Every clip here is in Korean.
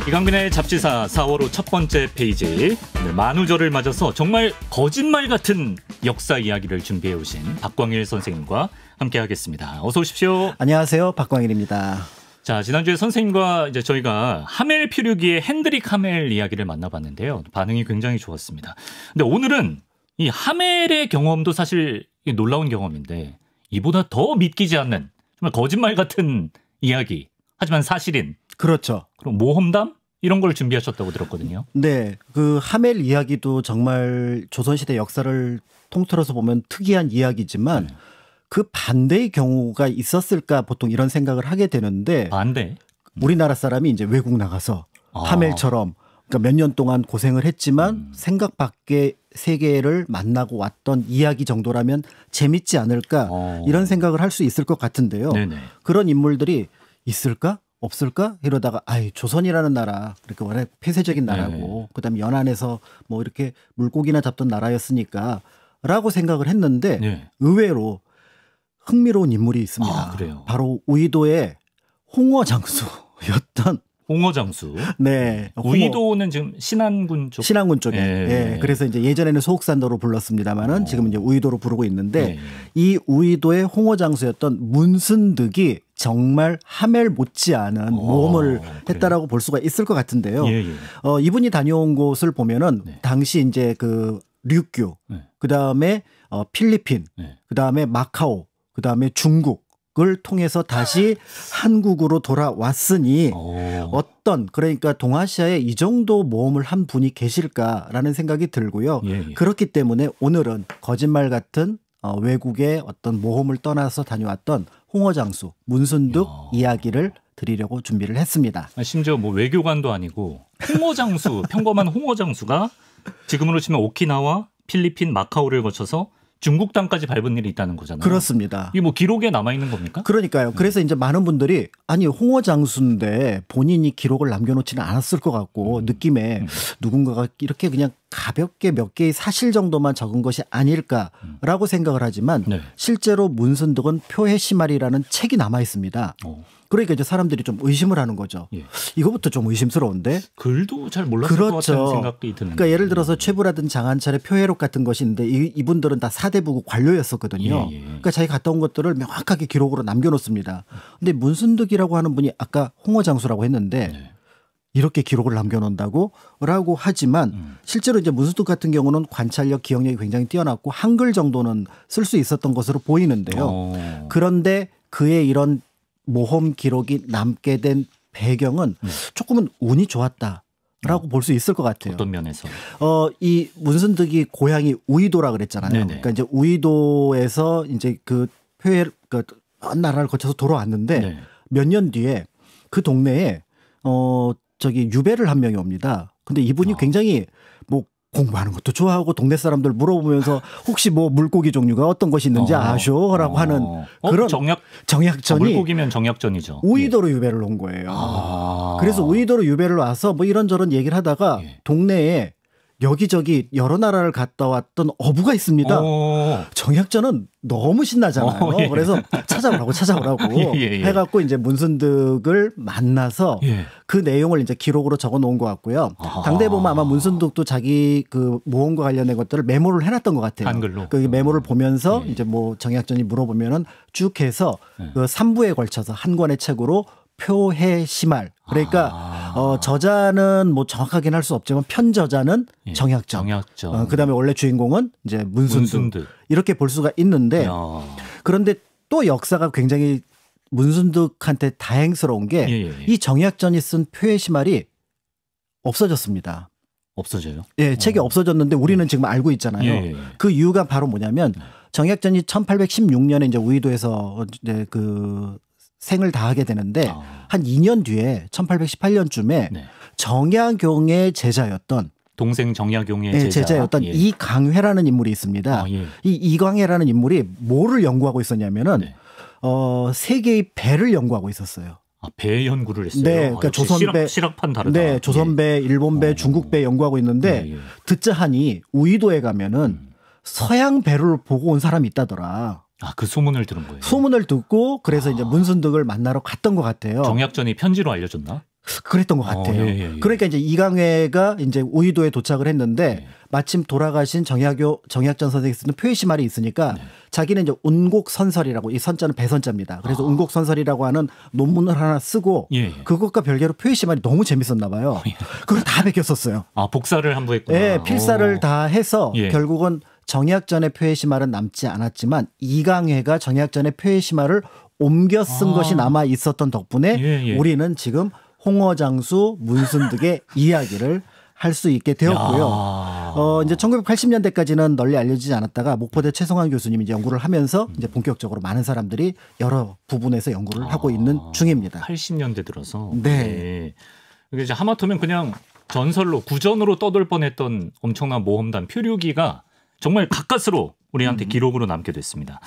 이강민의 잡지사 4월 호 첫 번째 페이지. 오늘 만우절을 맞아서 정말 거짓말 같은 역사 이야기를 준비해 오신 박광일 선생님과 함께하겠습니다. 어서 오십시오. 안녕하세요, 박광일입니다. 자, 지난주에 선생님과 이제 저희가 하멜 표류기의 핸드릭 하멜 이야기를 만나봤는데요. 반응이 굉장히 좋았습니다. 근데 오늘은 이 하멜의 경험도 사실 놀라운 경험인데 이보다 더 믿기지 않는 정말 거짓말 같은 이야기. 하지만 사실인. 그렇죠. 그럼 모험담? 이런 걸 준비하셨다고 들었거든요. 네. 그 하멜 이야기도 정말 조선시대 역사를 통틀어서 보면 특이한 이야기지만 그 반대의 경우가 있었을까 보통 이런 생각을 하게 되는데 반대? 우리나라 사람이 이제 외국 나가서 하멜처럼 그러니까 몇 년 동안 고생을 했지만 생각 밖의 세계를 만나고 왔던 이야기 정도라면 재밌지 않을까 이런 생각을 할 수 있을 것 같은데요. 네네. 그런 인물들이 있을까? 없을까? 이러다가 조선이라는 나라 그렇게 원래 폐쇄적인 나라고 그다음에 연안에서 뭐 이렇게 물고기나 잡던 나라였으니까 라고 생각을 했는데 의외로 흥미로운 인물이 있습니다. 아, 그래요? 바로 우이도의 홍어장수였던 홍어장수. 네. 우이도는 지금 신안군 쪽. 신안군 쪽에. 예. 그래서 이제 예전에는 소옥산도로 불렀습니다만은 지금 이제 우이도로 부르고 있는데 이 우이도의 홍어장수였던 문순득이 정말 하멜 못지않은 모험을 했다라고 볼 수가 있을 것 같은데요. 이분이 다녀온 곳을 보면은 당시 이제 그 류큐, 그 다음에 필리핀, 그 다음에 마카오, 그 다음에 중국을 통해서 다시 한국으로 돌아왔으니 어떤 그러니까 동아시아에 이 정도 모험을 한 분이 계실까라는 생각이 들고요. 그렇기 때문에 오늘은 거짓말 같은 외국의 어떤 모험을 떠나서 다녀왔던 홍어장수 문순득 이야기를 드리려고 준비를 했습니다. 심지어 뭐 외교관도 아니고 홍어장수 평범한 홍어장수가 지금으로 치면 오키나와 필리핀 마카오를 거쳐서 중국 땅까지 밟은 일이 있다는 거잖아요. 그렇습니다. 이게 뭐 기록에 남아 있는 겁니까? 그러니까요. 그래서 이제 많은 분들이 아니 홍어장수인데 본인이 기록을 남겨놓지는 않았을 것 같고 느낌에 누군가가 이렇게 그냥 가볍게 몇 개의 사실 정도만 적은 것이 아닐까라고 생각을 하지만 실제로 문순득은 표해시말이라는 책이 남아 있습니다. 그러니까 이제 사람들이 좀 의심을 하는 거죠. 이거부터 좀 의심스러운데. 글도 잘 몰랐을 것 같은 생각이 드는데. 그러니까 예를 들어서 최부라든 장한철의 표해록 같은 것이 있는데 이분들은 다 사대부국 관료였었거든요. 그러니까 자기가 갔다 온 것들을 명확하게 기록으로 남겨놓습니다. 근데 문순득이라고 하는 분이 아까 홍어장수라고 했는데 이렇게 기록을 남겨놓는다고? 라고 하지만 실제로 이제 문순득 같은 경우는 관찰력, 기억력이 굉장히 뛰어났고 한글 정도는 쓸 수 있었던 것으로 보이는데요. 그런데 그의 이런 모험 기록이 남게 된 배경은 조금은 운이 좋았다라고 볼 수 있을 것 같아요. 어떤 면에서? 이 문순득이 고향이 우이도라 그랬잖아요. 그러니까 이제 우이도에서 이제 그 나라를 거쳐서 돌아왔는데 몇 년 뒤에 그 동네에 저기 유배를 한 명이 옵니다. 근데 이분이 굉장히 뭐 공부하는 것도 좋아하고 동네 사람들 물어보면서 혹시 뭐 물고기 종류가 어떤 것이 있는지 아쇼라고 하는 그런 정약전이 물고기면 정약전이죠. 우이도로 유배를 온 거예요. 그래서 우이도로 유배를 와서 뭐 이런저런 얘기를 하다가 동네에 여기저기 여러 나라를 갔다 왔던 어부가 있습니다. 정약전은 너무 신나잖아요. 그래서 찾아오라고 해갖고 이제 문순득을 만나서 그 내용을 이제 기록으로 적어 놓은 것 같고요. 당대에 보면 아마 문순득도 자기 그 모험과 관련된 것들을 메모를 해놨던 것 같아요. 한글로. 그 메모를 보면서 이제 뭐 정약전이 물어보면은 쭉 해서 그 3부에 걸쳐서 한 권의 책으로 표해시말 그러니까 저자는 뭐 정확하게는 할 수 없지만 편저자는 정약전. 그다음에 원래 주인공은 이제 문순득 이렇게 볼 수가 있는데 그런데 또 역사가 굉장히 문순득한테 다행스러운 게 이 정약전이 쓴 표해시말이 없어졌습니다. 없어져요? 예, 책이 없어졌는데 우리는 지금 알고 있잖아요. 그 이유가 바로 뭐냐면 정약전이 1816년에 이제 우이도에서 이제 그 생을 다하게 되는데 한 2년 뒤에 1818년쯤에 정약용의 제자였던 동생 정약용의 제자였던 이강회라는 인물이 있습니다. 이 이강회라는 인물이 뭐를 연구하고 있었냐면은 세계의 배를 연구하고 있었어요. 배 연구를 했어요. 네, 그러니까 조선배, 실학판 다르다. 네, 조선배, 일본배, 중국배 연구하고 있는데 듣자 하니 우이도에 가면은 서양 배를 보고 온 사람이 있다더라. 그 소문을 들은 거예요. 소문을 듣고 그래서 이제 문순득을 만나러 갔던 것 같아요. 정약전이 편지로 알려줬나? 그랬던 것 같아요. 예. 그러니까 이제 이강회가 이제 우이도에 도착을 했는데 마침 돌아가신 정약전 선생이 쓰는 표의시말이 있으니까 자기는 이제 운곡선설이라고, 이 선자는 배선자입니다. 그래서 운곡선설이라고 하는 논문을 하나 쓰고 그것과 별개로 표의시말이 너무 재밌었나 봐요. 그걸 다 베꼈었어요. 아, 복사를 한 부 했구나. 네, 필사를 다 해서 결국은 정약전의 표의시말은 남지 않았지만 이강회가 정약전의 표의시말을 옮겨 쓴 것이 남아 있었던 덕분에 우리는 지금 홍어장수, 문순득의 이야기를 할 수 있게 되었고요. 이제 1980년대까지는 널리 알려지지 않았다가 목포대 최성환 교수님이 이제 연구를 하면서 이제 본격적으로 많은 사람들이 여러 부분에서 연구를 하고 있는 중입니다. 80년대 들어서. 네. 이게 이제 하마터면 그냥 전설로 구전으로 떠돌 뻔했던 엄청난 모험단 표류기가 정말 가까스로 우리한테 기록으로 남게 됐습니다.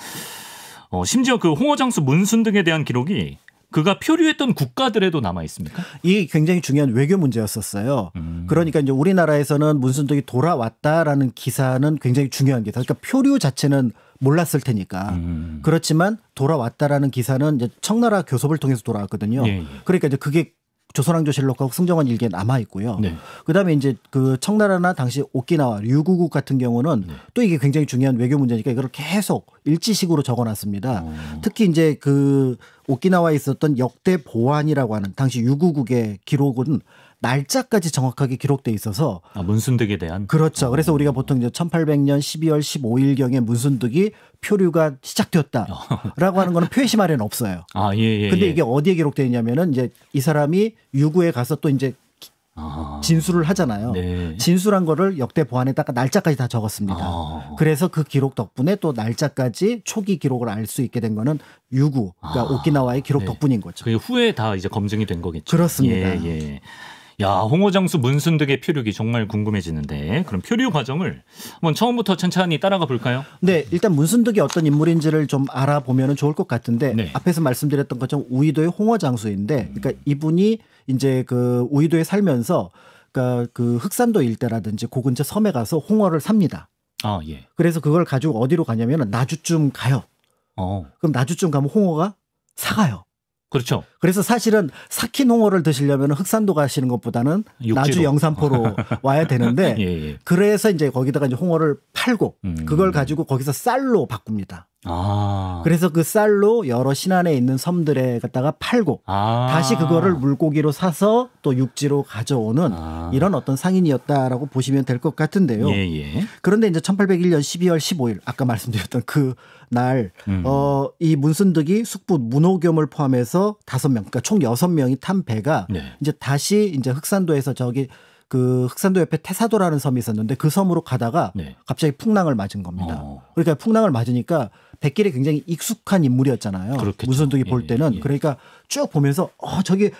심지어 그 홍어장수 문순득에 대한 기록이 그가 표류했던 국가들에도 남아 있습니까? 이게 굉장히 중요한 외교 문제였었어요. 그러니까 이제 우리나라에서는 문순득이 돌아왔다라는 기사는 굉장히 중요한 기사. 그러니까 표류 자체는 몰랐을 테니까. 그렇지만 돌아왔다라는 기사는 이제 청나라 교섭을 통해서 돌아왔거든요. 그러니까 이제 그게 조선왕조실록하고 승정원 일기에 남아 있고요. 그다음에 이제 그 청나라나 당시 오키나와 ryugu국 같은 경우는 또 이게 굉장히 중요한 외교 문제니까 이걸 계속 일지식으로 적어놨습니다. 특히 이제 그 오키나와에 있었던 역대 보안이라고 하는 당시 ryugu국의 기록은 날짜까지 정확하게 기록돼 있어서 문순득에 대한 그렇죠. 그래서 우리가 보통 이제 1800년 12월 15일경에 문순득이 표류가 시작되었다라고 하는 거는 표의시말에는 없어요. 근데 이게 어디에 기록되어 있냐면은 이제 이 사람이 유구에 가서 또 이제 진술을 하잖아요. 진술한 거를 역대 보안에다가 날짜까지 다 적었습니다. 그래서 그 기록 덕분에 또 날짜까지 초기 기록을 알 수 있게 된 거는 유구, 그러니까 오키나와의 기록 덕분인 거죠. 그 후에 다 이제 검증이 된 거겠죠. 그렇습니다. 야, 홍어장수 문순득의 표류기 정말 궁금해지는데 그럼 표류 과정을 한번 처음부터 천천히 따라가 볼까요? 네, 일단 문순득이 어떤 인물인지를 좀 알아보면 좋을 것 같은데 앞에서 말씀드렸던 것처럼 우이도의 홍어장수인데 그러니까 이분이 이제 그 우이도에 살면서 그러니까 그 흑산도 일대라든지 그 근처 섬에 가서 홍어를 삽니다. 그래서 그걸 가지고 어디로 가냐면 나주쯤 가요. 그럼 나주쯤 가면 홍어가 사가요. 그렇죠. 그래서 사실은 삭힌 홍어를 드시려면 흑산도 가시는 것보다는 육지로. 나주 영산포로 와야 되는데 그래서 이제 거기다가 이제 홍어를 팔고 그걸 가지고 거기서 쌀로 바꿉니다. 그래서 그 쌀로 여러 신안에 있는 섬들에 갖다가 팔고 다시 그거를 물고기로 사서 또 육지로 가져오는 이런 어떤 상인이었다라고 보시면 될 것 같은데요. 그런데 이제 1801년 12월 15일 아까 말씀드렸던 그 날 이 문순득이 숙부 문호겸을 포함해서 5명, 그러니까 총 6명이 탄 배가 이제 다시 이제 흑산도에서 저기 그 흑산도 옆에 태사도라는 섬이 있었는데 그 섬으로 가다가 갑자기 풍랑을 맞은 겁니다. 그러니까 풍랑을 맞으니까 백길에 굉장히 익숙한 인물이었잖아요. 문순득이 볼 때는 그러니까 쭉 보면서 저기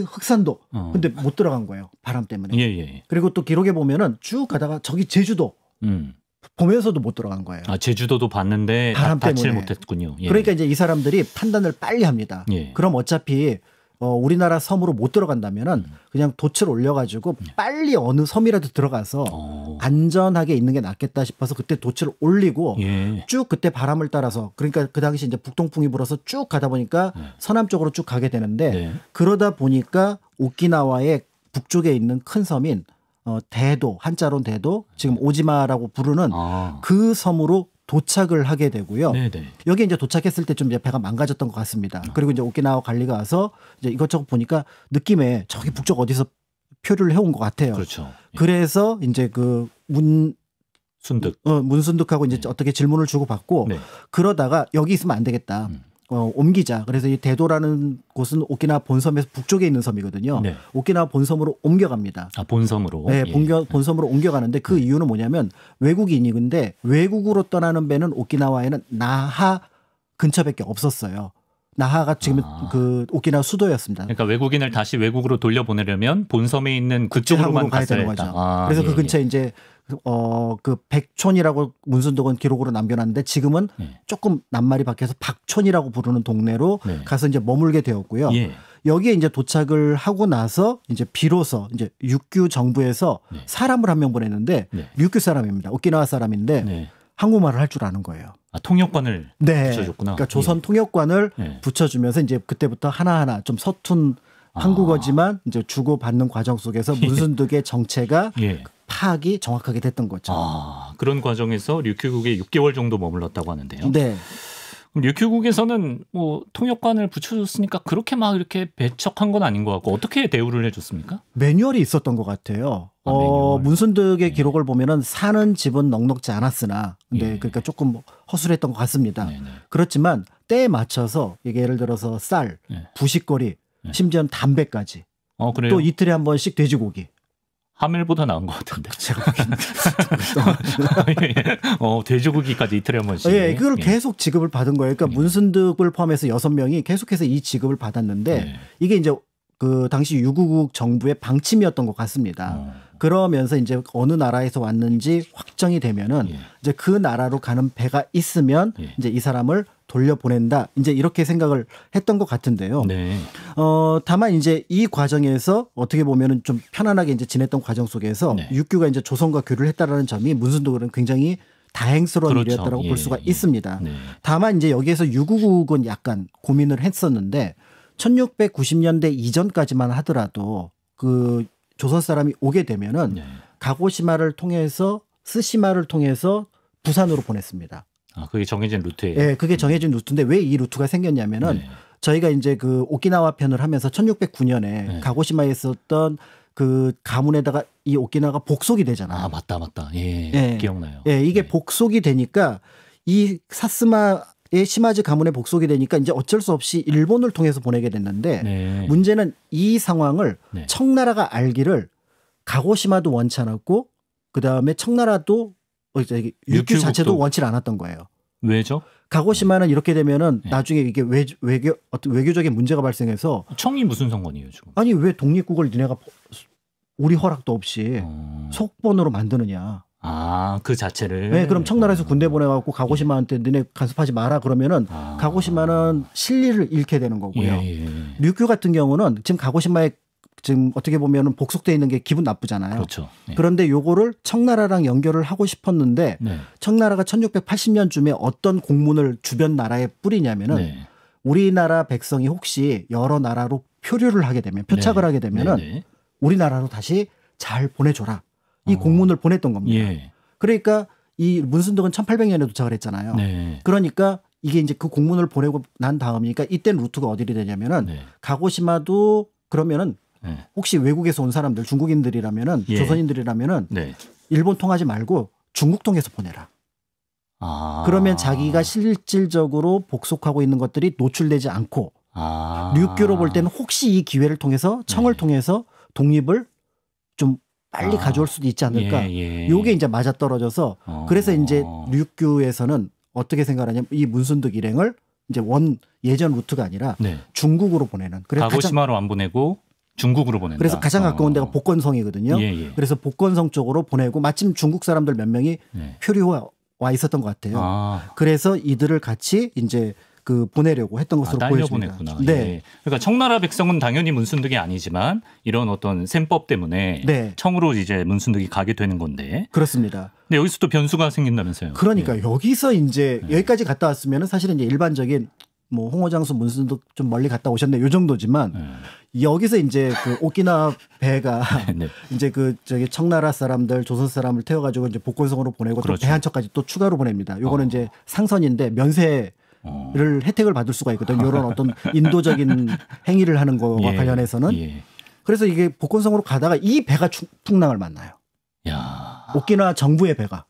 흑산도 근데 못 들어간 거예요. 바람 때문에. 그리고 또 기록에 보면은 쭉 가다가 저기 제주도 보면서도 못 들어간 거예요. 제주도도 봤는데 바람 닿질 때문에. 못했군요. 그러니까 이제 이 사람들이 판단을 빨리 합니다. 그럼 어차피 우리나라 섬으로 못 들어간다면은 그냥 돛을 올려가지고 빨리 어느 섬이라도 들어가서 안전하게 있는 게 낫겠다 싶어서 그때 돛을 올리고 쭉 그때 바람을 따라서 그러니까 그 당시 이제 북동풍이 불어서 쭉 가다 보니까 서남 쪽으로 쭉 가게 되는데 그러다 보니까 오키나와의 북쪽에 있는 큰 섬인 대도, 한자로는 대도, 지금 오지마라고 부르는 그 섬으로 도착을 하게 되고요. 여기 이제 도착했을 때 좀 이제 배가 망가졌던 것 같습니다. 그리고 이제 오키나와 관리가 와서 이제 이것저것 보니까 느낌에 저기 북쪽 어디서 표류를 해온 것 같아요. 그래서 이제 그 문순득하고 이제 어떻게 질문을 주고받고 그러다가 여기 있으면 안 되겠다. 옮기자. 그래서 이 대도라는 곳은 오키나와 본섬에서 북쪽에 있는 섬이거든요. 오키나와 본섬으로 옮겨갑니다. 본섬으로? 네, 본섬으로 옮겨가는데 그 이유는 뭐냐면 외국인이근데 외국으로 떠나는 배는 오키나와에는 나하 근처밖에 없었어요. 나하가 지금 그 오키나와 수도였습니다. 그러니까 외국인을 다시 외국으로 돌려보내려면 본섬에 있는 그쪽으로만 가야 되는 거죠. 그래서 그 근처에 이제 그 백촌이라고 문순득은 기록으로 남겨놨는데 지금은 조금 낱말이 바뀌어서 박촌이라고 부르는 동네로 가서 이제 머물게 되었고요. 여기에 이제 도착을 하고 나서 이제 비로소 이제 류큐 정부에서 사람을 한 명 보냈는데 류큐 사람입니다. 오키나와 사람인데 한국말을 할 줄 아는 거예요. 통역관을 붙여줬구나. 그러니까 조선 통역관을 붙여주면서 이제 그때부터 하나하나 좀 서툰 한국어지만 이제 주고받는 과정 속에서 문순득의 정체가 예. 파악이 정확하게 됐던 거죠. 그런 과정에서 류큐국에 6개월 정도 머물렀다고 하는데요. 네. 그럼 류큐국에서는 뭐 통역관을 붙여줬으니까 그렇게 막 이렇게 배척한 건 아닌 것 같고 어떻게 대우를 해줬습니까? 매뉴얼이 있었던 것 같아요. 매뉴얼. 문순득의 기록을 보면은 사는 집은 넉넉지 않았으나, 네, 그러니까 조금 허술했던 것 같습니다. 네네. 그렇지만 때에 맞춰서 이게 예를 들어서 쌀, 부식거리, 심지어는 담배까지, 그래요? 또 이틀에 한 번씩 돼지고기. 하멜보다 나은 것 같은데. 제가 보기에는 돼지고기까지 이틀에 한 번씩. 예, 그걸 계속 지급을 받은 거예요. 그러니까 문순득을 포함해서 6명이 계속해서 이 지급을 받았는데 이게 이제 그 당시 유구국 정부의 방침이었던 것 같습니다. 그러면서 이제 어느 나라에서 왔는지 확정이 되면은 이제 그 나라로 가는 배가 있으면 이제 이 사람을 돌려보낸다. 이제 이렇게 생각을 했던 것 같은데요. 네. 다만 이제 이 과정에서 어떻게 보면은 좀 편안하게 이제 지냈던 과정 속에서 육규가 이제 조선과 교류를 했다라는 점이 문순득은 굉장히 다행스러운 그렇죠. 일이었다고 볼 수가 있습니다. 네. 다만 이제 여기에서 유구국은 약간 고민을 했었는데 1690년대 이전까지만 하더라도 그 조선 사람이 오게 되면은 가고시마를 통해서 스시마를 통해서 부산으로 보냈습니다. 그게 정해진 루트예요. 네, 그게 정해진 루트인데 왜 이 루트가 생겼냐면은 저희가 이제 그 오키나와 편을 하면서 1609년에 가고시마에 있었던 그 가문에다가 이 오키나와가 복속이 되잖아요. 맞다. 예, 기억나요. 예, 이게 복속이 되니까 이 사스마의 시마즈 가문의 복속이 되니까 이제 어쩔 수 없이 일본을 통해서 보내게 됐는데 문제는 이 상황을 청나라가 알기를 가고시마도 원치 않았고 그 다음에 청나라도 육규 자체도 원치 않았던 거예요. 왜죠? 가고시마는 이렇게 되면은 나중에 이게 어떤 외교적인 문제가 발생해서 청이 무슨 상관이에요 지금? 아니 왜 독립국을 니네가 우리 허락도 없이 속본으로 만드느냐? 그 자체를. 네, 그럼 청나라에서 군대 보내갖고 가고시마한테 너네 간섭하지 마라 그러면은 가고시마는 실리를 잃게 되는 거고요. 류큐 같은 경우는 지금 가고시마에 지금 어떻게 보면은 복속돼 있는 게 기분 나쁘잖아요. 그렇죠. 그런데 요거를 청나라랑 연결을 하고 싶었는데 청나라가 1680년쯤에 어떤 공문을 주변 나라에 뿌리냐면은 우리나라 백성이 혹시 여러 나라로 표류를 하게 되면 표착을 하게 되면은 우리나라로 다시 잘 보내줘라. 이 공문을 보냈던 겁니다. 그러니까 이 문순득은 1800년에 도착을 했잖아요. 그러니까 이게 이제 그 공문을 보내고 난 다음이니까 이때 루트가 어디로 되냐면은 가고시마도 그러면은 혹시 외국에서 온 사람들 중국인들이라면은 조선인들이라면은 일본 통하지 말고 중국 통해서 보내라. 그러면 자기가 실질적으로 복속하고 있는 것들이 노출되지 않고 류큐로 볼 때는 혹시 이 기회를 통해서 청을 통해서 독립을 좀 빨리 가져올 수도 있지 않을까. 요게 이제 맞아떨어져서 그래서 이제 류큐에서는 어떻게 생각하냐면 이 문순득 일행을 이제 예전 루트가 아니라 중국으로 보내는. 그래서 가고시마로 안 보내고 중국으로 보낸다. 그래서 가장 가까운 데가 복건성이거든요. 그래서 복건성 쪽으로 보내고 마침 중국 사람들 몇 명이 표류와 있었던 것 같아요. 그래서 이들을 같이 이제 그 보내려고 했던 것으로 보여집니다. 보냈구나. 그러니까 청나라 백성은 당연히 문순득이 아니지만 이런 어떤 셈법 때문에 청으로 이제 문순득이 가게 되는 건데. 그렇습니다. 근데 여기서 또 변수가 생긴다면서요. 그러니까 여기서 이제 여기까지 갔다 왔으면 사실은 이제 일반적인 뭐 홍어장수 문순득 좀 멀리 갔다 오셨네 요 정도지만 여기서 이제 그 오키나와 배가 이제 그 저기 청나라 사람들 조선 사람을 태워가지고 이제 복건성으로 보내고 또 배 한 척까지 또 추가로 보냅니다. 요거는 이제 상선인데 면세를 혜택을 받을 수가 있거든요. 이런 어떤 인도적인 행위를 하는 거와 관련해서는 그래서 이게 복건성으로 가다가 이 배가 풍랑을 만나요. 오키나와 정부의 배가.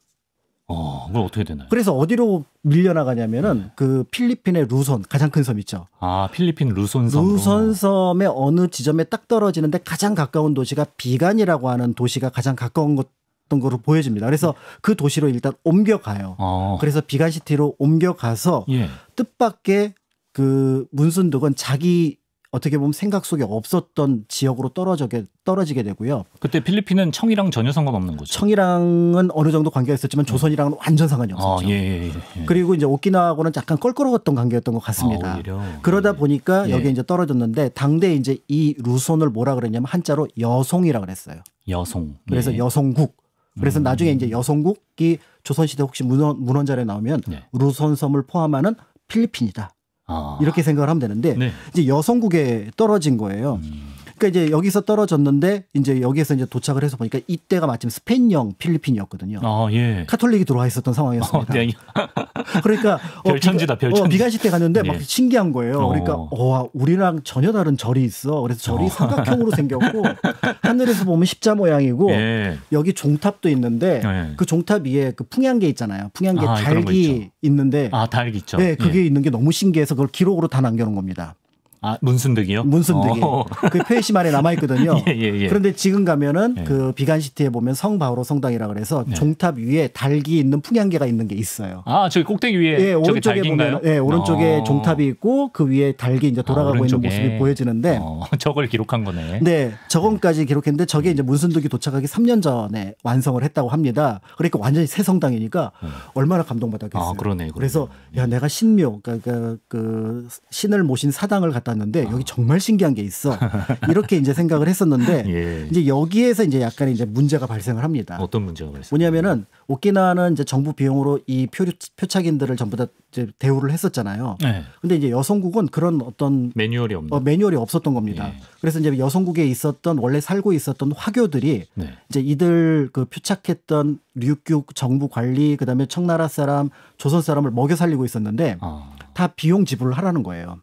그럼 어떻게 되나요? 그래서 어디로 밀려나가냐면은 그 필리핀의 루손 가장 큰 섬 있죠. 필리핀 루손섬. 루손섬의 어느 지점에 딱 떨어지는데 가장 가까운 도시가 비간이라고 하는 도시가 가장 가까운 어떤 거로 보여집니다. 그래서 그 도시로 일단 옮겨가요. 그래서 비간시티로 옮겨가서 뜻밖의 그 문순득은 자기 어떻게 보면 생각 속에 없었던 지역으로 떨어지게 되고요. 그때 필리핀은 청이랑 전혀 상관없는 거죠. 청이랑은 어느 정도 관계가 있었지만 조선이랑은 완전 상관이 없었죠. 그리고 이제 오키나와하고는 약간 껄끄러웠던 관계였던 것 같습니다. 그러다 보니까 여기에 이제 떨어졌는데 당대 이제 이 루손을 뭐라 그랬냐면 한자로 여송이라 그랬어요. 여송. 그래서 여송국. 그래서 나중에 이제 여송국이 조선시대 혹시 문헌자료에 나오면 루손섬을 포함하는 필리핀이다. 이렇게 생각을 하면 되는데 네. 이제 여성국에 떨어진 거예요. 그러니까 이제 여기서 떨어졌는데 이제 여기에서 이제 도착을 해서 보니까 이때가 마침 스페인령 필리핀이었거든요. 예. 카톨릭이 들어와 있었던 상황이었습니다. 네. 그러니까 별천지다, 별천지. 비간시 때 갔는데 막 네. 신기한 거예요. 그러니까 우리랑 전혀 다른 절이 있어. 그래서 절이 삼각형으로 생겼고 하늘에서 보면 십자 모양이고 여기 종탑도 있는데 그 종탑 위에 그 풍향계 있잖아요. 풍향계 달기 있는데 달기 있죠. 네, 그게 있는 게 너무 신기해서 그걸 기록으로 다 남겨놓은 겁니다. 문순득이요? 문순득이. 그 표시만에 남아있거든요. 예. 그런데 지금 가면은 그 비간시티에 보면 성바오로 성당이라 그래서 종탑 위에 달기 있는 풍향계가 있는 게 있어요. 저기 꼭대기 위에 오른쪽에 보면 오른쪽에 종탑이 있고 그 위에 달기 이제 돌아가고 있는 모습이 보여지는데 저걸 기록한 거네. 네, 저건까지 기록했는데 저게 이제 문순득이 도착하기 3년 전에 완성을 했다고 합니다. 그러니까 완전히 새 성당이니까 얼마나 감동받았겠어요. 그러네. 그래서 야, 내가 신묘 그러니까 그 신을 모신 사당을 갔다 왔는데 여기 정말 신기한 게 있어. 이렇게 이제 생각을 했었는데 이제 여기에서 이제 약간 이제 문제가 발생을 합니다. 어떤 문제가 발생? 뭐냐면은 오키나와는 이제 정부 비용으로 이 표착인들을 전부 다 이제 대우를 했었잖아요. 근데 이제 여성국은 그런 어떤 매뉴얼이 없었던 겁니다. 그래서 이제 여성국에 있었던 원래 살고 있었던 화교들이 이제 이들 그 표착했던 류교 정부 관리 그다음에 청나라 사람, 조선 사람을 먹여 살리고 있었는데 다 비용 지불을 하라는 거예요.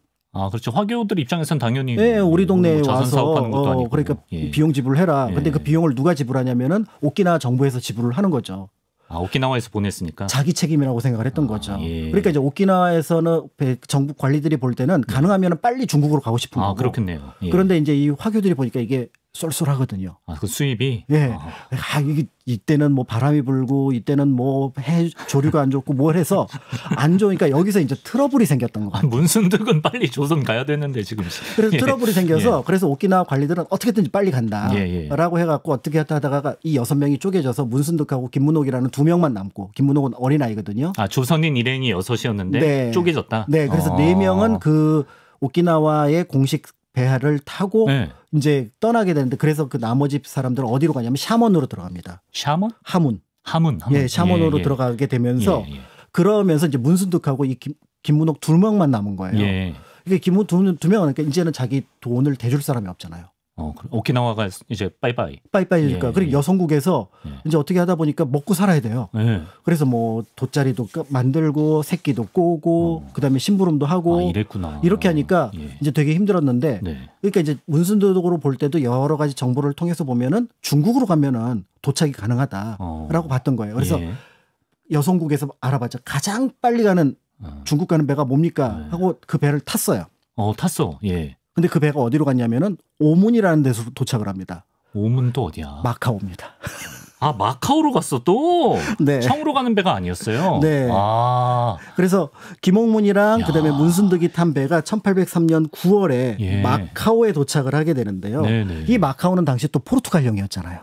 그렇죠. 화교들 입장에서는 당연히 우리 동네에 와서 사업하는 것도 아니고. 그러니까 비용 지불해라. 근데 그 비용을 누가 지불하냐면은 오키나와 정부에서 지불을 하는 거죠. 오키나와에서 보냈으니까 자기 책임이라고 생각을 했던 거죠. 그러니까 이제 오키나와에서는 정부 관리들이 볼 때는 가능하면 빨리 중국으로 가고 싶은 거고. 그렇겠네요. 그런데 이제 이 화교들이 보니까 이게 쏠쏠하거든요. 그 수입이 이게 이때는 뭐 바람이 불고 이때는 뭐 해 조류가 안 좋고 뭘 해서 안 좋으니까 여기서 이제 트러블이 생겼던 거예요. 문순득은 빨리 조선 가야 되는데 지금. 그래서 트러블이 생겨서 그래서 오키나와 관리들은 어떻게든지 빨리 간다라고 해갖고 어떻게 하다가 이 6명이 쪼개져서 문순득하고 김문옥이라는 2명만 남고 김문옥은 어린아이거든요. 조선인 일행이 6이었는데 쪼개졌다. 네, 그래서 4명은 그 오키나와의 공식 배를 타고 이제 떠나게 되는데 그래서 그 나머지 사람들은 어디로 가냐면 샤먼으로 들어갑니다. 샤먼? 하문. 예, 샤먼으로 들어가게 되면서 그러면서 이제 문순득하고 이 김문옥 2명만 남은 거예요. 이게 김문옥 2명은 그러니까 이제는 자기 돈을 대줄 사람이 없잖아요. 오키나와가 이제 빠이빠이. 빠이빠이니까. 그리고 여성국에서 이제 어떻게 하다 보니까 먹고 살아야 돼요. 그래서 뭐 돗자리도 만들고 새끼도 꼬고 그다음에 심부름도 하고 이랬구나. 이렇게 하니까 이제 되게 힘들었는데 그러니까 이제 문순득으로 볼 때도 여러 가지 정보를 통해서 보면은 중국으로 가면은 도착이 가능하다라고 봤던 거예요. 그래서 여성국에서 알아봤자 가장 빨리 가는 중국 가는 배가 뭡니까 하고 그 배를 탔어요. 탔어. 근데 그 배가 어디로 갔냐면은 오문이라는 데서 도착을 합니다. 오문 또 어디야? 마카오입니다. 마카오로 갔어 또? 청으로 가는 배가 아니었어요? 네. 그래서 김옥문이랑 그다음에 문순득이 탄 배가 1803년 9월에 마카오에 도착을 하게 되는데요. 이 마카오는 당시 또 포르투갈령이었잖아요.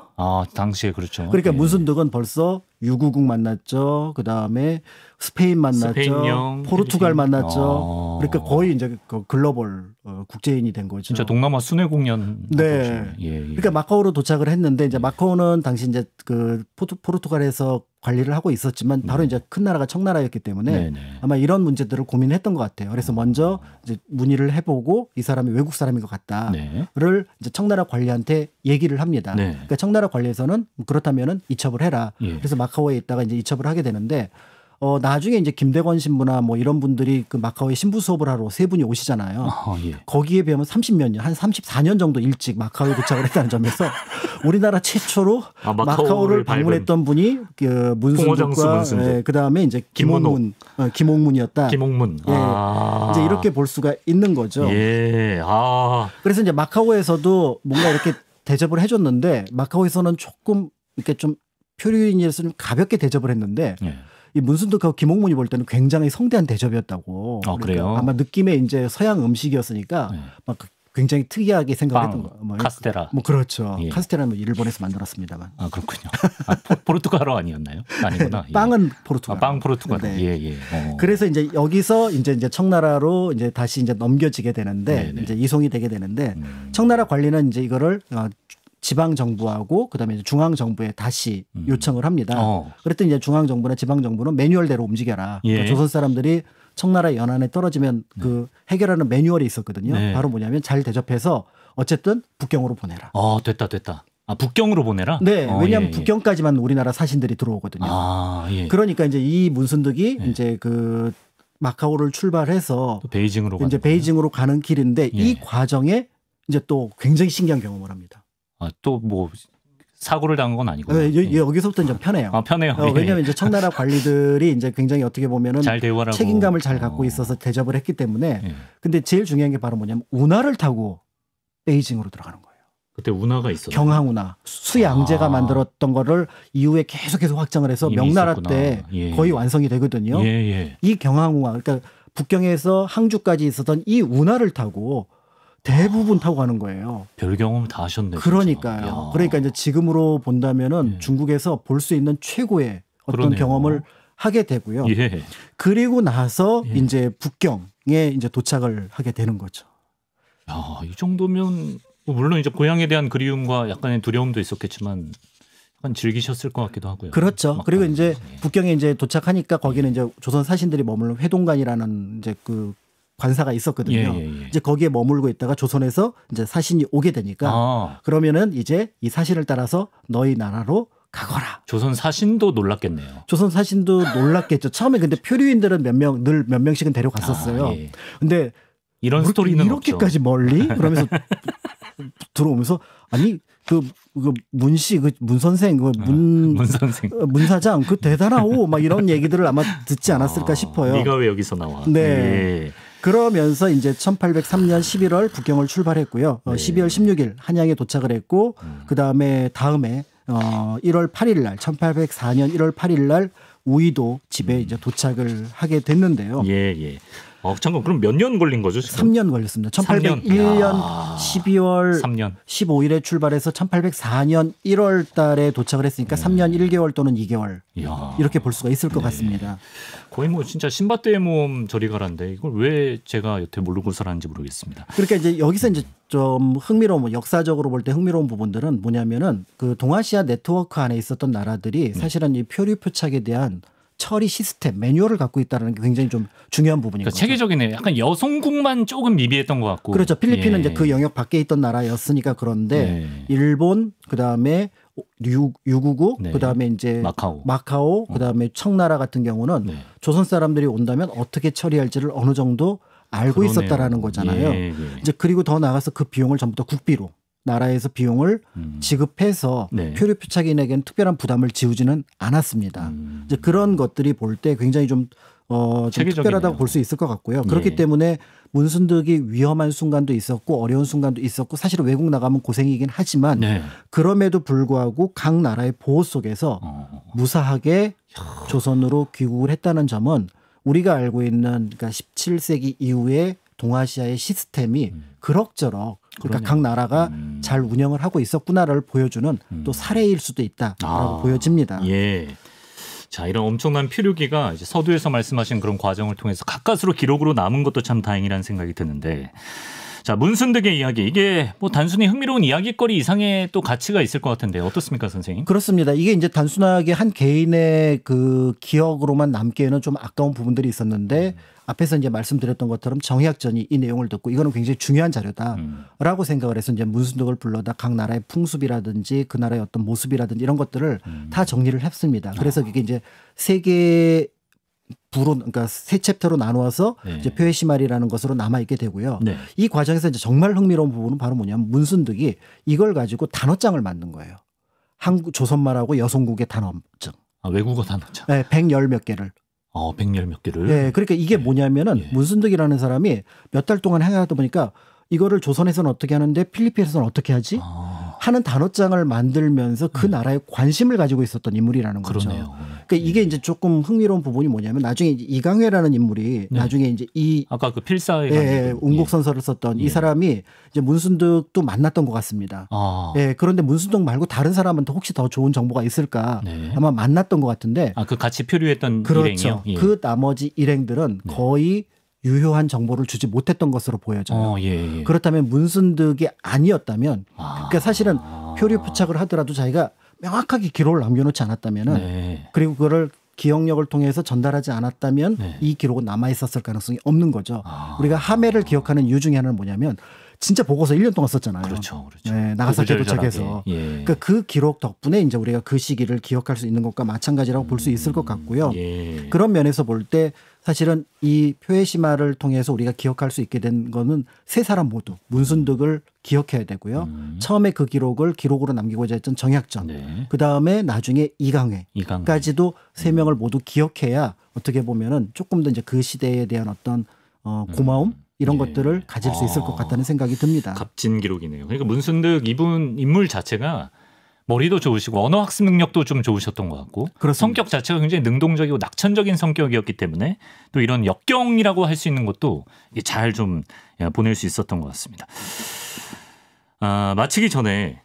당시에 그렇죠. 그러니까 문순득은 벌써 유구국 만났죠. 그다음에 스페인 만났죠. 스페인령, 포르투갈 필리핀. 만났죠. 그러니까 거의 이제 그 글로벌 국제인이 된 거죠. 진짜 동남아 순회 공연. 그러니까 마카오로 도착을 했는데 이제 마카오는 당시 이제 그 포르투갈에서 관리를 하고 있었지만 바로 이제 큰 나라가 청나라였기 때문에 아마 이런 문제들을 고민했던 것 같아요. 그래서 먼저 이제 문의를 해보고 이 사람이 외국 사람인 것 같다를 이제 청나라 관리한테 얘기를 합니다. 그러니까 청나라 관리에서는 그렇다면은 이첩을 해라. 그래서 마카오에 있다가 이제 이첩을 하게 되는데 나중에 이제 김대건 신부나 뭐 이런 분들이 그 마카오에 신부 수업을 하러 3분이 오시잖아요. 거기에 비하면 30년, 한 34년 정도 일찍 마카오에 도착을 했다는 점에서 우리나라 최초로 마카오를 방문했던 분이 그 문순득과 그다음에 이제 김옥문이었다. 김옥문. 이제 이렇게 볼 수가 있는 거죠. 그래서 이제 마카오에서도 뭔가 이렇게 대접을 해줬는데 마카오에서는 조금 이렇게 좀 표류인이어서 좀 가볍게 대접을 했는데 이 문순득하고 김옥문이 볼 때는 굉장히 성대한 대접이었다고. 그래요? 아마 느낌의 이제 서양 음식이었으니까 막 굉장히 특이하게 생각했던 거예요. 카스테라. 그렇죠. 카스테라는 일본에서 만들었습니다만. 그렇군요. 포르투갈어 아니었나요? 아니구나. 빵은 포르투갈. 빵 포르투갈. 그래서 이제 여기서 이제 청나라로 이제 다시 이제 넘겨지게 되는데 이제 이송이 되게 되는데 청나라 관리는 이제 이거를 지방 정부하고 그다음에 중앙 정부에 다시 요청을 합니다. 그랬더니 이제 중앙 정부나 지방 정부는 매뉴얼대로 움직여라. 그러니까 조선 사람들이 청나라 연안에 떨어지면 그 해결하는 매뉴얼이 있었거든요. 네. 바로 뭐냐면 잘 대접해서 어쨌든 북경으로 보내라. 됐다. 아, 북경으로 보내라? 네. 왜냐하면 예. 북경까지만 우리나라 사신들이 들어오거든요. 예. 그러니까 이제 이 문순득이 이제 그 마카오를 출발해서 또 베이징으로 이제 가는 베이징으로 가는 길인데 예. 이 과정에 이제 또 굉장히 신기한 경험을 합니다. 또 뭐 사고를 당한 건 아니고. 여기서부터 이제 편해요. 편해요. 왜냐하면 이제 청나라 관리들이 이제 굉장히 어떻게 보면은 잘 대우하라고. 책임감을 잘 갖고 있어서 대접을 했기 때문에. 예. 근데 제일 중요한 게 바로 뭐냐면 운하를 타고 베이징으로 들어가는 거예요. 그때 운하가 있었어요. 경항운하. 수양제가 만들었던 거를 이후에 계속해서 확장을 해서 명나라 있었구나. 때 예. 거의 완성이 되거든요. 예. 이 경항운하, 그러니까 북경에서 항주까지 있었던 이 운하를 타고 대부분 타고 가는 거예요. 별 경험을 다 하셨네요. 그러니까요. 진짜. 그러니까 이제 지금으로 본다면은 예. 중국에서 볼 수 있는 최고의 어떤 그러네요. 경험을 하게 되고요. 예. 그리고 나서 예. 이제 북경에 이제 도착을 하게 되는 거죠. 야, 이 정도면 물론 이제 고향에 대한 그리움과 약간의 두려움도 있었겠지만 약간 즐기셨을 것 같기도 하고요. 그렇죠. 막 그리고 이제 예. 북경에 이제 도착하니까 거기는 이제 조선 사신들이 머무는 회동관이라는 이제 그 관사가 있었거든요. 예. 이제 거기에 머물고 있다가 조선에서 이제 사신이 오게 되니까 그러면은 이제 이 사신을 따라서 너희 나라로 가거라. 조선 사신도 놀랐겠네요. 조선 사신도 놀랐겠죠. 처음에 근데 표류인들은 늘 몇 명씩은 데려갔었어요. 예. 근데 이런 스토리는 이렇게까지 멀리 그러면서 들어오면서 아니 그 문씨 그 문 선생 문 선생 문 사장 그 대단하오 막 이런 얘기들을 아마 듣지 않았을까 싶어요. 네가 왜 여기서 나와? 네. 예. 그러면서 이제 1803년 11월 북경을 출발했고요. 네. 12월 16일 한양에 도착을 했고 다음에 1월 8일 날 1804년 1월 8일 날 우이도 집에 이제 도착을 하게 됐는데요. 예. 잠깐 그럼 몇 년 걸린 거죠? 지금? 3년 걸렸습니다. 1801년 12월 3년. 15일에 출발해서 1804년 1월 달에 도착을 했으니까 3년 1개월 또는 2개월 이야. 이렇게 볼 수가 있을 것 같습니다. 거의 뭐 진짜 신밧드의 모험 저리 가란데 이걸 왜 제가 여태 모르고 살았는지 모르겠습니다. 그러니까 이제 여기서 이제 좀 흥미로운 역사적으로 볼 때 흥미로운 부분들은 뭐냐면은 그 동아시아 네트워크 안에 있었던 나라들이 사실은 이 표류 표착에 대한 처리 시스템 매뉴얼을 갖고 있다는 게 굉장히 좀 중요한 부분인 거죠. 체계적이네요. 약간 여성국만 조금 미비했던 것 같고. 그렇죠. 필리핀은 이제 그 영역 밖에 있던 나라였으니까 그런데 일본 그다음에 유구국 그다음에 이제 마카오 그다음에 청나라 같은 경우는 조선 사람들이 온다면 어떻게 처리할지를 어느 정도 알고 있었다라는 거잖아요. 이제 그리고 더 나아가서 그 비용을 전부 다 국비로 나라에서 비용을 지급해서 표류 표착인에게는 특별한 부담을 지우지는 않았습니다. 이제 그런 것들이 볼 때 굉장히 좀 특별하다고 볼 수 있을 것 같고요. 그렇기 때문에 문순득이 위험한 순간도 있었고 어려운 순간도 있었고 사실은 외국 나가면 고생이긴 하지만 그럼에도 불구하고 각 나라의 보호 속에서 무사하게 조선으로 귀국을 했다는 점은 우리가 알고 있는 그러니까 17세기 이후에 동아시아의 시스템이 그럭저럭 그러니까 각 나라가 잘 운영을 하고 있었구나를 보여주는 또 사례일 수도 있다라고 보여집니다. 예. 자, 이런 엄청난 표류기가 이제 서두에서 말씀하신 그런 과정을 통해서 가까스로 기록으로 남은 것도 참 다행이라는 생각이 드는데, 자, 문순득의 이야기 이게 뭐 단순히 흥미로운 이야기거리 이상의 또 가치가 있을 것 같은데 어떻습니까, 선생님? 그렇습니다. 이게 이제 단순하게 한 개인의 그 기억으로만 남기에는 좀 아까운 부분들이 있었는데 앞에서 이제 말씀드렸던 것처럼 정의학전이 이 내용을 듣고 이거는 굉장히 중요한 자료다라고 생각을 해서 이제 문순득을 불러다 각 나라의 풍습이라든지 그 나라의 어떤 모습이라든지 이런 것들을 다 정리를 했습니다. 그래서 이게 이제 세 개의 부로 그러니까 세 챕터로 나누어서 이제 표해시말이라는 것으로 남아 있게 되고요. 이 과정에서 이제 정말 흥미로운 부분은 바로 뭐냐면 문순득이 이걸 가지고 단어장을 만든 거예요. 한국 조선말하고 여성국의 단어장. 외국어 단어장. 네, 110 몇 개를. 110 몇 개를. 네, 그러니까 이게 뭐냐면은 문순득이라는 사람이 몇 달 동안 행하다 보니까 이거를 조선에서는 어떻게 하는데 필리핀에서는 어떻게 하지? 하는 단어장을 만들면서 그 나라에 관심을 가지고 있었던 인물이라는 거죠. 그러네요. 그러니까 이게 이제 조금 흥미로운 부분이 뭐냐면 나중에 이제 이강회라는 인물이 나중에 이제 이 아까 그 필사에 운곡선서를 썼던 이 사람이 이제 문순득도 만났던 것 같습니다. 그런데 문순득 말고 다른 사람한테 혹시 더 좋은 정보가 있을까 아마 만났던 것 같은데. 그 같이 표류했던 그렇죠. 일행이요? 그 나머지 일행들은 거의 유효한 정보를 주지 못했던 것으로 보여져요. 그렇다면 문순득이 아니었다면 그러니까 사실은 표류 표착을 하더라도 자기가 명확하게 기록을 남겨놓지 않았다면은 그리고 그거를 기억력을 통해서 전달하지 않았다면 네. 이 기록은 남아 있었을 가능성이 없는 거죠. 우리가 하멜을 기억하는 이유 중에 하나는 뭐냐면 진짜 보고서 1년 동안 썼잖아요. 그렇죠. 네, 나가사키에 도착해서. 예. 그러니까 그 기록 덕분에 이제 우리가 그 시기를 기억할 수 있는 것과 마찬가지라고 볼 수 있을 것 같고요. 예. 그런 면에서 볼 때 사실은 이 표에시마를 통해서 우리가 기억할 수 있게 된 거는 세 사람 모두 문순득을 기억해야 되고요. 처음에 그 기록을 기록으로 남기고자 했던 정약전, 네. 그다음에 나중에 이강회까지도 세 명을 모두 기억해야 어떻게 보면은 조금 더 이제 그 시대에 대한 어떤 고마움 이런 예. 것들을 가질 수 있을 것 같다는 생각이 듭니다. 값진 기록이네요. 그러니까 문순득 이분 인물 자체가 머리도 좋으시고 언어 학습 능력도 좀 좋으셨던 것 같고 그렇습니다. 성격 자체가 굉장히 능동적이고 낙천적인 성격이었기 때문에 또 이런 역경이라고 할 수 있는 것도 잘 좀 보낼 수 있었던 것 같습니다. 마치기 전에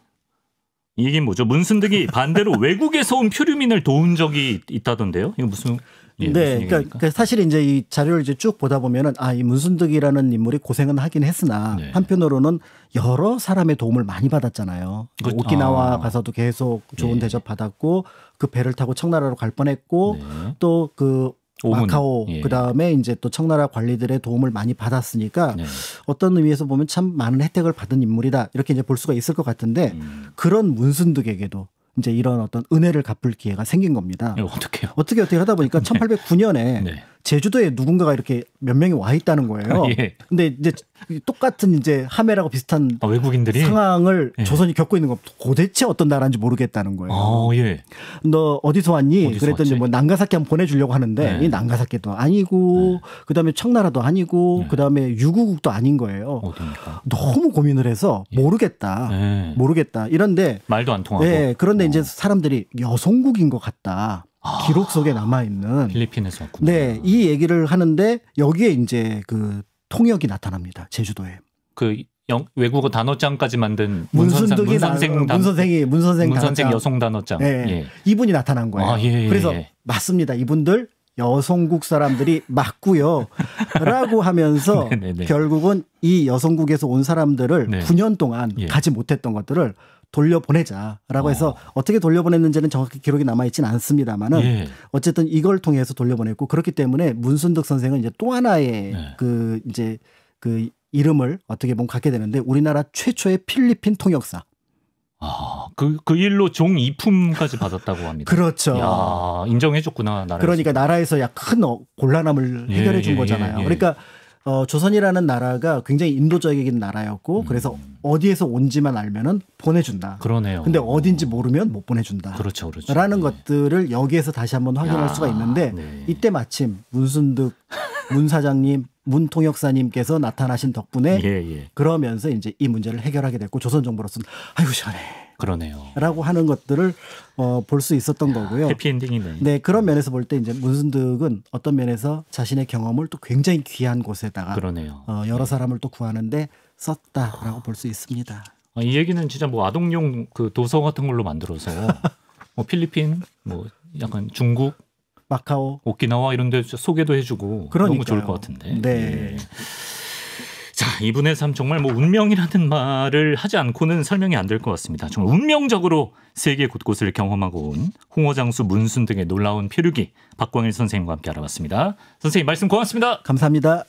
이 얘기는 뭐죠? 문순득이 반대로 외국에서 온 표류민을 도운 적이 있다던데요. 이거 무슨 네, 그러니까 사실 이제 이 자료를 이제 쭉 보다 보면은 이 문순득이라는 인물이 고생은 하긴 했으나 네. 한편으로는 여러 사람의 도움을 많이 받았잖아요. 오키나와 가서도 계속 좋은 예. 대접 받았고 그 배를 타고 청나라로 갈 뻔했고 네. 또 그 마카오 예. 그다음에 이제 또 청나라 관리들의 도움을 많이 받았으니까 네. 어떤 의미에서 보면 참 많은 혜택을 받은 인물이다 이렇게 이제 볼 수가 있을 것 같은데 그런 문순득에게도 이제 이런 어떤 은혜를 갚을 기회가 생긴 겁니다. 어떻게요? 어떻게 하다 보니까 1809년에 네. 제주도에 누군가가 이렇게 몇 명이 와 있다는 거예요. 예. 근데 이제 똑같은 이제 하멜하고 비슷한 외국인들이 상황을 예. 조선이 겪고 있는 거 도대체 어떤 나라인지 모르겠다는 거예요. 예. 너 어디서 왔니? 어디서 그랬더니 왔지? 뭐 난가사키 한번 보내주려고 하는데 네. 이 난가사키도 아니고 그다음에 청나라도 아니고 네. 그다음에 유구국도 아닌 거예요. 어디입니까? 너무 고민을 해서 모르겠다. 네. 모르겠다. 이런데 말도 안 통하고. 네, 그런데 이제 사람들이 여성국인 것 같다. 기록 속에 남아 있는. 필리핀에서 왔군요. 네, 이 얘기를 하는데 여기에 이제 그 통역이 나타납니다. 제주도에. 그 외국어 단어장까지 만든 문선생이 문선생 여성 단어장. 네, 예. 이분이 나타난 거예요. 예. 그래서 맞습니다. 이분들 여성국 사람들이 맞고요. 라고 하면서 네네네. 결국은 이 여성국에서 온 사람들을 네. 9년 동안 예. 가지 못했던 것들을 돌려보내자라고 해서 어떻게 돌려보냈는지는 정확히 기록이 남아있지는 않습니다만은 예. 어쨌든 이걸 통해서 돌려보냈고 그렇기 때문에 문순득 선생은 이제 또 하나의 네. 그 이제 그 이름을 어떻게 보면 갖게 되는데 우리나라 최초의 필리핀 통역사. 그 일로 종 2품까지 받았다고 합니다. 그렇죠. 야, 인정해줬구나. 나라에서. 그러니까 나라에서 큰 곤란함을 해결해 준 거잖아요. 예. 그러니까 조선이라는 나라가 굉장히 인도적인 나라였고 그래서 어디에서 온지만 알면은 보내준다. 그러네요. 근데 어딘지 모르면 못 보내준다. 그렇죠. 라는 것들을 여기에서 다시 한번 확인할 수가 있는데 네. 이때 마침 문순득 문 사장님, 문 통역사님께서 나타나신 덕분에 그러면서 이제 이 문제를 해결하게 됐고 조선 정부로서는 아이고 시원해. 그러네요. 라고 하는 것들을 볼 수 있었던 거고요. 해피엔딩이네. 네, 그런 면에서 볼 때 이제 문순득은 어떤 면에서 자신의 경험을 또 굉장히 귀한 곳에다가 그러네요. 여러 사람을 또 구하는데 썼다라고 볼 수 있습니다. 이 얘기는 진짜 뭐 아동용 그 도서 같은 걸로 만들어서 뭐 필리핀, 뭐 약간 중국, 마카오, 오키나와 이런 데 소개도 해주고 그러니까요. 너무 좋을 것 같은데. 네. 자, 이분의 삶 정말 뭐 운명이라는 말을 하지 않고는 설명이 안 될 것 같습니다. 정말 운명적으로 세계 곳곳을 경험하고 온 홍어장수 문순 등의 놀라운 표류기 박광일 선생님과 함께 알아봤습니다. 선생님 말씀 고맙습니다. 감사합니다.